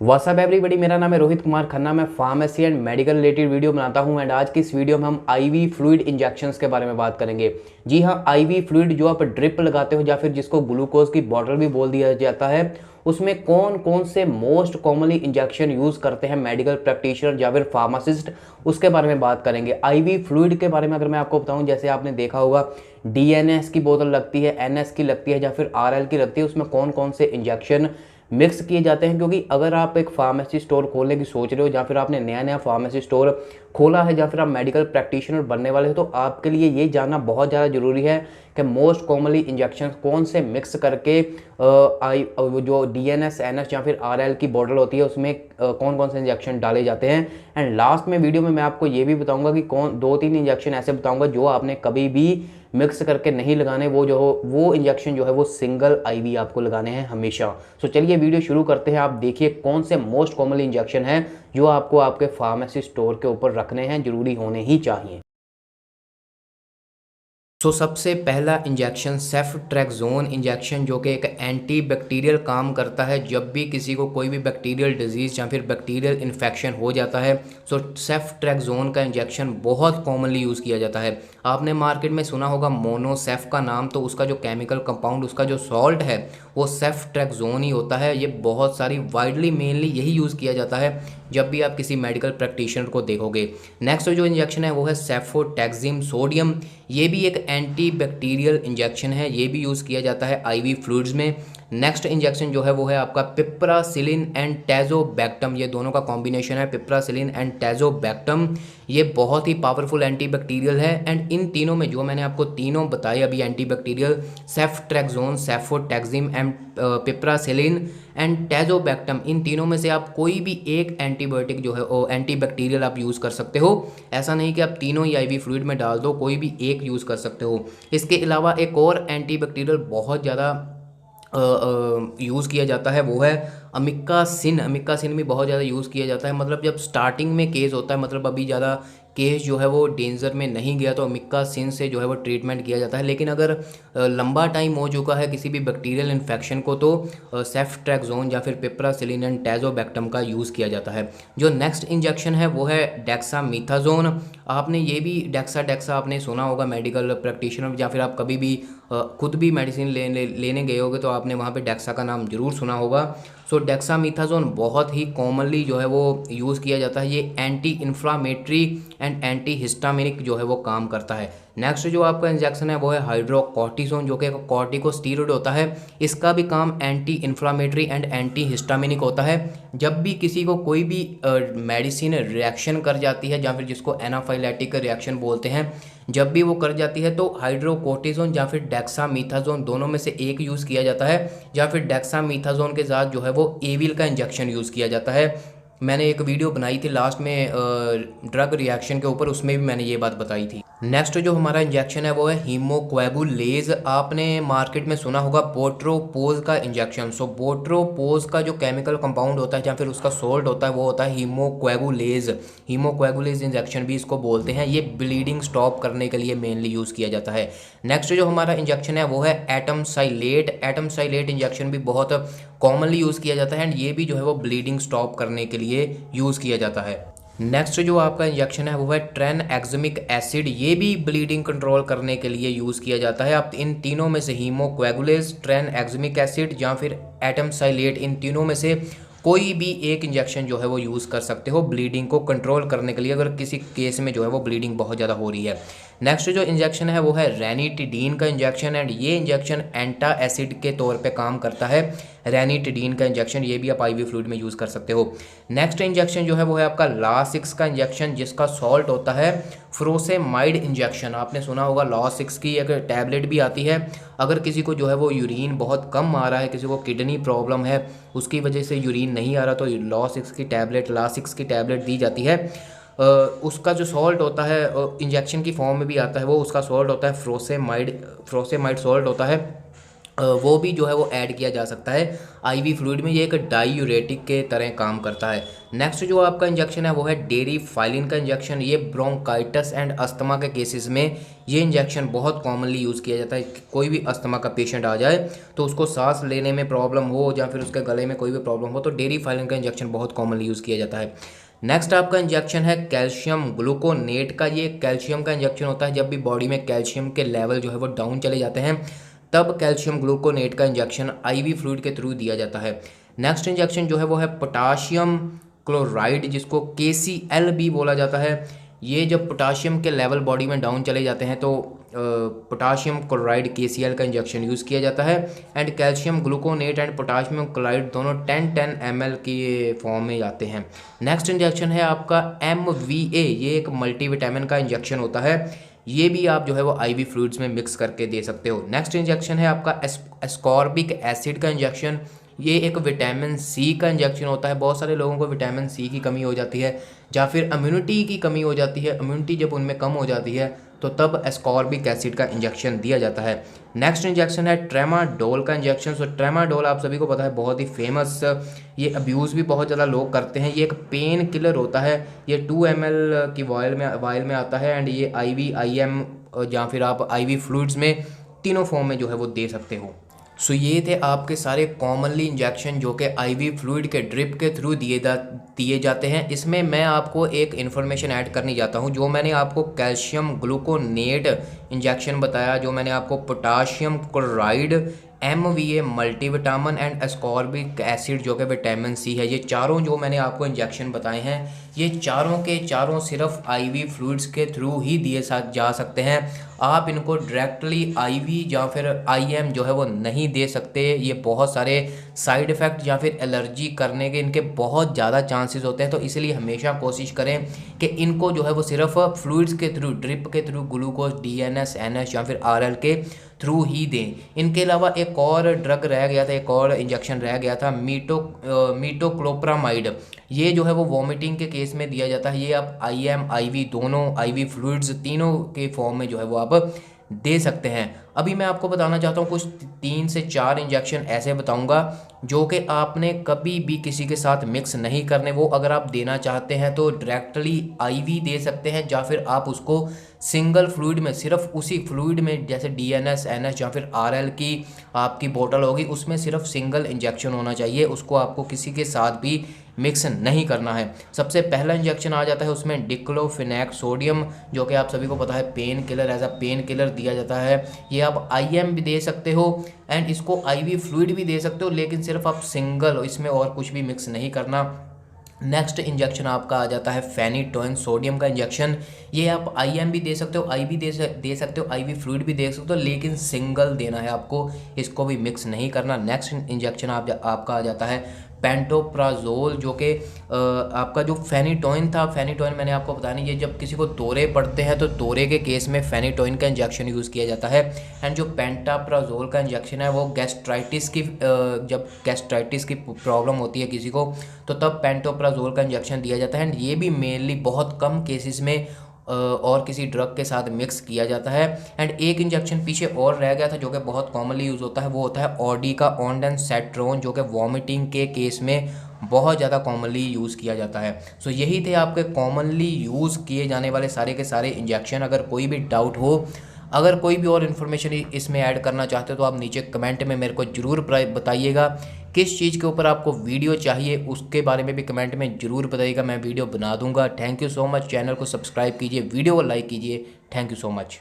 WhatsApp everybody, मेरा नाम है रोहित कुमार खन्ना। मैं pharmacy and medical related video बनाता हूं एंड आज की इस वीडियो में हम आईवी फ्लूइड इंजेक्शंस के बारे में बात करेंगे। जी हां, आईवी फ्लूइड जो आप ड्रिप लगाते हो या फिर जिसको ग्लूकोज की बॉटल भी बोल दिया जाता है, उसमें कौन कौन से मोस्ट कॉमनली इंजेक्शन यूज़ करते हैं मेडिकल प्रैक्टिशनर या फिर फार्मासिस्ट, उसके बारे में बात करेंगे। आईवी फ्लूइड के बारे में अगर मैं आपको बताऊं, जैसे आपने देखा होगा डीएनएस की बोतल लगती है, एनएस की लगती है या फिर आरएल की लगती है, उसमें कौन कौन से इंजेक्शन मिक्स किए जाते हैं। क्योंकि अगर आप एक फार्मेसी स्टोर खोलने की सोच रहे हो या फिर आपने नया नया फार्मेसी स्टोर खोला है या फिर आप मेडिकल प्रैक्टिशनर बनने वाले हो, तो आपके लिए ये जानना बहुत ज़्यादा ज़रूरी है कि मोस्ट कॉमनली इंजेक्शन कौन से मिक्स करके जो डीएनएस एनएस या फिर आरएल की बॉटल होती है उसमें कौन कौन से इंजेक्शन डाले जाते हैं। एंड लास्ट में वीडियो में मैं आपको ये भी बताऊंगा कि कौन 2-3 इंजेक्शन ऐसे बताऊंगा जो आपने कभी भी मिक्स करके नहीं लगाने, वो इंजेक्शन जो है वो सिंगल आईवी आपको लगाने हैं हमेशा। सो चलिए वीडियो शुरू करते हैं। आप देखिए कौन से मोस्ट कॉमनली इंजेक्शन हैं जो आपको आपके फार्मेसी स्टोर के ऊपर रखने हैं, जरूरी होने ही चाहिए। सबसे पहला इंजेक्शन सेफ्ट्रेक्सोन इंजेक्शन, जो कि एक एंटी बैक्टीरियल काम करता है। जब भी किसी को कोई भी बैक्टीरियल डिजीज़ या फिर बैक्टीरियल इन्फेक्शन हो जाता है, सेफ्ट्रेक्सोन का इंजेक्शन बहुत कॉमनली यूज़ किया जाता है। आपने मार्केट में सुना होगा मोनोसेफ का नाम, तो उसका जो केमिकल कंपाउंड, उसका जो सॉल्ट है वो सेफ्ट्रेक्सोन ही होता है। ये बहुत सारी वाइडली मेनली यही यूज़ किया जाता है जब भी आप किसी मेडिकल प्रैक्टिशनर को देखोगे। नेक्स्ट जो इंजेक्शन है वो है सेफोटैक्सिम सोडियम। ये भी एक एंटी बैक्टीरियल इंजेक्शन है, ये भी यूज़ किया जाता है आईवी फ्लूइड्स में। नेक्स्ट इंजेक्शन जो है वो है आपका पिप्रासिलिन एंड टैजोबैक्टम। ये दोनों का कॉम्बिनेशन है, पिप्रासिलिन एंड टैजोबैक्टम। ये बहुत ही पावरफुल एंटी बैक्टीरियल है। एंड इन तीनों में जो मैंने आपको तीनों बताए अभी anti bacterial, ceftriaxone, cefotaxime and piperacillin and tazobactam, इन तीनों में से आप कोई भी एक एंटीबायोटिक जो है वो एंटी बैक्टीरियल आप यूज़ कर सकते हो। ऐसा नहीं कि आप तीनों ही आईवी फ्लूइड में डाल दो, कोई भी एक यूज़ कर सकते हो। इसके अलावा एक और एंटी बैक्टीरियल बहुत ज़्यादा यूज़ किया जाता है, वो है अमिकासिन। अमिकासिन भी बहुत ज़्यादा यूज़ किया जाता है। मतलब जब स्टार्टिंग में केस होता है, मतलब अभी ज़्यादा केस जो है वो डेंजर में नहीं गया, तो अमिकासिन से जो है वो ट्रीटमेंट किया जाता है। लेकिन अगर लंबा टाइम हो चुका है किसी भी बैक्टीरियल इन्फेक्शन को, तो सेफ्ट्रेक्सोन या फिर पिप्रासिलिन एंड टैजोबैक्टम का यूज़ किया जाता है। जो नेक्स्ट इंजेक्शन है वो है डेक्सामीथाजोन। आपने ये भी डेक्सा आपने सुना होगा मेडिकल प्रैक्टिशनर, या फिर आप कभी भी खुद भी मेडिसिन लेने गए होगे तो आपने वहाँ पे डेक्सा का नाम जरूर सुना होगा। डेक्सामीथाजोन बहुत ही कॉमनली जो है वो यूज़ किया जाता है। ये anti inflammatory and anti histaminic जो है वो काम करता है। नेक्स्ट जो आपका इंजेक्शन है वो है हाइड्रोकॉर्टिसोन, जो कि कॉर्टिकोस्टीरॉइड होता है। इसका भी काम anti inflammatory and anti histaminic होता है। जब भी किसी को कोई भी मेडिसिन रिएक्शन कर जाती है, या फिर जिसको एनाफाइलेटिक रिएक्शन बोलते हैं, जब भी वो कर जाती है, तो हाइड्रोकोर्टिसोन या फिर डेक्सामीथाजोन दोनों में से एक यूज़ किया जाता है। या फिर डेक्सामीथाजोन के साथ जो है वो एविल का इंजेक्शन यूज़ किया जाता है। मैंने एक वीडियो बनाई थी लास्ट में ड्रग रिएक्शन के ऊपर, उसमें भी मैंने ये बात बताई थी। नेक्स्ट जो हमारा इंजेक्शन है वो है हीमोक्वेगुलेज। आपने मार्केट में सुना होगा बोट्रोपोज का इंजेक्शन। बोट्रोपोज का जो केमिकल कंपाउंड होता है या फिर उसका सोल्ट होता है वो होता है हीमोक्वेगुलेज। हीमोक्वेगुलेज इंजेक्शन भी इसको बोलते हैं। ये ब्लीडिंग स्टॉप करने के लिए मेनली यूज़ किया जाता है। नेक्स्ट जो हमारा इंजेक्शन है वो है एटमसाइलेट। एटमसाइलेट इंजेक्शन भी बहुत कॉमनली यूज़ किया जाता है एंड ये भी जो है वो ब्लीडिंग स्टॉप करने के लिए यूज़ किया जाता है। नेक्स्ट जो आपका इंजेक्शन है वो है ट्रेनएक्समिक एसिड। ये भी ब्लीडिंग कंट्रोल करने के लिए यूज़ किया जाता है। आप इन तीनों में से हीमोक्वेगुलेज, ट्रेनएक्समिक एसिड या फिर एटमसाइलेट, इन तीनों में से कोई भी एक इंजेक्शन जो है वो यूज़ कर सकते हो ब्लीडिंग को कंट्रोल करने के लिए, अगर किसी केस में जो है वो ब्लीडिंग बहुत ज़्यादा हो रही है। नेक्स्ट जो इंजेक्शन है वो है रेनिटिडीन का इंजेक्शन एंड ये इंजेक्शन एंटा एसिड के तौर पे काम करता है। रेनिटिडीन का इंजेक्शन ये भी आप आईवी फ्लूइड में यूज़ कर सकते हो। नेक्स्ट इंजेक्शन जो है वो है आपका ला6 का इंजेक्शन, जिसका सॉल्ट होता है फ्रोसेमाइड इंजेक्शन। आपने सुना होगा ला6 की एक टैबलेट भी आती है। अगर किसी को जो है वो यूरिन बहुत कम आ रहा है, किसी को किडनी प्रॉब्लम है, उसकी वजह से यूरिन नहीं आ रहा, तो ला6 की टैबलेट दी जाती है। उसका जो सॉल्ट होता है इंजेक्शन की फॉर्म में भी आता है, वो उसका सॉल्ट होता है फ्रोसेमाइड सॉल्ट होता है। वो भी जो है वो ऐड किया जा सकता है आईवी फ्लूइड में। ये एक डायूरेटिक के तरह काम करता है। नेक्स्ट जो आपका इंजेक्शन है वो है डेरिफाइलिन का इंजेक्शन। ये ब्रोंकाइटिस एंड अस्थमा के केसेस में ये इंजेक्शन बहुत कॉमनली यूज़ किया जाता है। कोई भी अस्थमा का पेशेंट आ जाए तो उसको सांस लेने में प्रॉब्लम हो या फिर उसके गले में कोई भी प्रॉब्लम हो तो डेरिफाइलिन का इंजेक्शन बहुत कॉमनली यूज़ किया जाता है। नेक्स्ट आपका इंजेक्शन है कैल्शियम ग्लूकोनेट का। ये कैल्शियम का इंजेक्शन होता है जब भी बॉडी में कैल्शियम के लेवल जो है वो डाउन चले जाते हैं, तब कैल्शियम ग्लूकोनेट का इंजेक्शन आईवी फ्लूइड के थ्रू दिया जाता है। नेक्स्ट इंजेक्शन जो है वो है पोटाशियम क्लोराइड, जिसको KCl भी बोला जाता है। ये जब पोटाशियम के लेवल बॉडी में डाउन चले जाते हैं तो पोटाशियम क्लोराइड KCl का इंजेक्शन यूज़ किया जाता है। And calcium gluconate and potassium chloride दोनों 10-10 ml की फॉर्म में आते हैं। नेक्स्ट इंजेक्शन है आपका MVA। ये एक मल्टीविटामिन का इंजेक्शन होता है। ये भी आप जो है वो आईवी फ्लूइड्स में मिक्स करके दे सकते हो। नेक्स्ट इंजेक्शन है आपका एस्कॉर्बिक एसिड का इंजेक्शन। ये एक विटामिन सी का इंजेक्शन होता है। बहुत सारे लोगों को विटामिन सी की कमी हो जाती है या फिर इम्यूनिटी की कमी हो जाती है। इम्यूनिटी जब उनमें कम हो जाती है तो तब एस्कॉर्बिक एसिड का इंजेक्शन दिया जाता है। नेक्स्ट इंजेक्शन है ट्रेमाडोल का इंजेक्शन। सो ट्रेमाडोल आप सभी को पता है बहुत ही फेमस, ये अब्यूज़ भी बहुत ज़्यादा लोग करते हैं। ये एक पेन किलर होता है। ये 2 ml की वायल में आता है एंड ये IV IM या फिर आप आईवी फ्लूइड्स में तीनों फॉर्म में जो है वो दे सकते हो। सो ये थे आपके सारे कॉमनली इंजेक्शन जो कि आईवी फ्लूइड के ड्रिप के थ्रू दिए जाते हैं। इसमें मैं आपको एक इन्फॉर्मेशन ऐड करनी चाहता हूँ। जो मैंने आपको कैल्शियम ग्लूकोनेट इंजेक्शन बताया, जो मैंने आपको potassium chloride MVA multivitamin and ascorbic acid जो कि विटामिन सी है, ये चारों जो मैंने आपको इंजेक्शन बताए हैं, ये चारों के चारों सिर्फ आईवी फ्लूइड्स के थ्रू ही दिए जा सकते हैं। आप इनको डायरेक्टली आईवी या फिर IM जो है वो नहीं दे सकते। ये बहुत सारे साइड इफ़ेक्ट या फिर एलर्जी करने के इनके बहुत ज़्यादा चांसेस होते हैं। तो इसलिए हमेशा कोशिश करें कि इनको जो है वो सिर्फ फ्लूइड्स के थ्रू, ड्रिप के थ्रू, ग्लूकोज DNS NH या फिर RL के थ्रू ही दें। इनके अलावा एक और ड्रग रह गया था, एक और इंजेक्शन रह गया था मीटोक्लोप्रामाइड। ये जो है वो वॉमिटिंग के केस में दिया जाता है। ये आप IM IV दोनों आईवी फ्लूइड्स तीनों के फॉर्म में जो है वो आप दे सकते हैं। अभी मैं आपको बताना चाहता हूँ कुछ 3 से 4 इंजेक्शन ऐसे बताऊँगा जो कि आपने कभी भी किसी के साथ मिक्स नहीं करने। वो अगर आप देना चाहते हैं तो डायरेक्टली IV दे सकते हैं या फिर आप उसको सिंगल फ्लूइड में, सिर्फ उसी फ्लूइड में, जैसे DNS NH या फिर RL की आपकी बोतल होगी, उसमें सिर्फ सिंगल इंजेक्शन होना चाहिए। उसको आपको किसी के साथ भी मिक्स नहीं करना है। सबसे पहला इंजेक्शन आ जाता है उसमें डिक्लोफेनेक सोडियम, जो कि आप सभी को पता है pain killer, as a pain killer दिया जाता है। ये आप IM भी दे सकते हो एंड इसको IV फ्लूइड भी दे सकते हो, लेकिन सिर्फ आप सिंगल, इसमें और कुछ भी मिक्स नहीं करना। नेक्स्ट इंजेक्शन आपका आ जाता है फेनिटोइन सोडियम का इंजेक्शन। ये आप IM भी दे सकते हो, IV दे सकते हो, IV फ्लूइड भी दे सकते हो, लेकिन सिंगल देना है आपको, इसको भी मिक्स नहीं करना। नेक्स्ट इंजेक्शन आपका आ जाता है पेंटोप्राजोल, जो कि आपका जो फेनिटोइन था, फेनिटोइन मैंने आपको बताया नहीं, ये जब किसी को दौरे पड़ते हैं तो दौरे के केस में फेनिटोइन का इंजेक्शन यूज़ किया जाता है। एंड जो पेंटाप्राजोल का इंजेक्शन है वो गैस्ट्राइटिस की, जब गैस्ट्राइटिस की प्रॉब्लम होती है किसी को तो तब पेंटोप्राजोल का इंजेक्शन दिया जाता है। एंड ये भी मेनली बहुत कम केसेस में और किसी ड्रग के साथ मिक्स किया जाता है। एंड एक इंजेक्शन पीछे और रह गया था जो कि बहुत कॉमनली यूज़ होता है, वो होता है ऑडी का ऑन्डेंसेट्रोन, जो कि वॉमिटिंग के केस में बहुत ज़्यादा कॉमनली यूज़ किया जाता है। सो यही थे आपके कॉमनली यूज़ किए जाने वाले सारे के सारे इंजेक्शन। अगर कोई भी डाउट हो, अगर कोई भी और इन्फॉर्मेशन इसमें ऐड करना चाहते हो तो आप नीचे कमेंट में मेरे को ज़रूर बताइएगा। किस चीज़ के ऊपर आपको वीडियो चाहिए उसके बारे में भी कमेंट में ज़रूर बताइएगा, मैं वीडियो बना दूंगा। Thank you so much. Channel को सब्सक्राइब कीजिए, वीडियो को लाइक कीजिए। Thank you so much.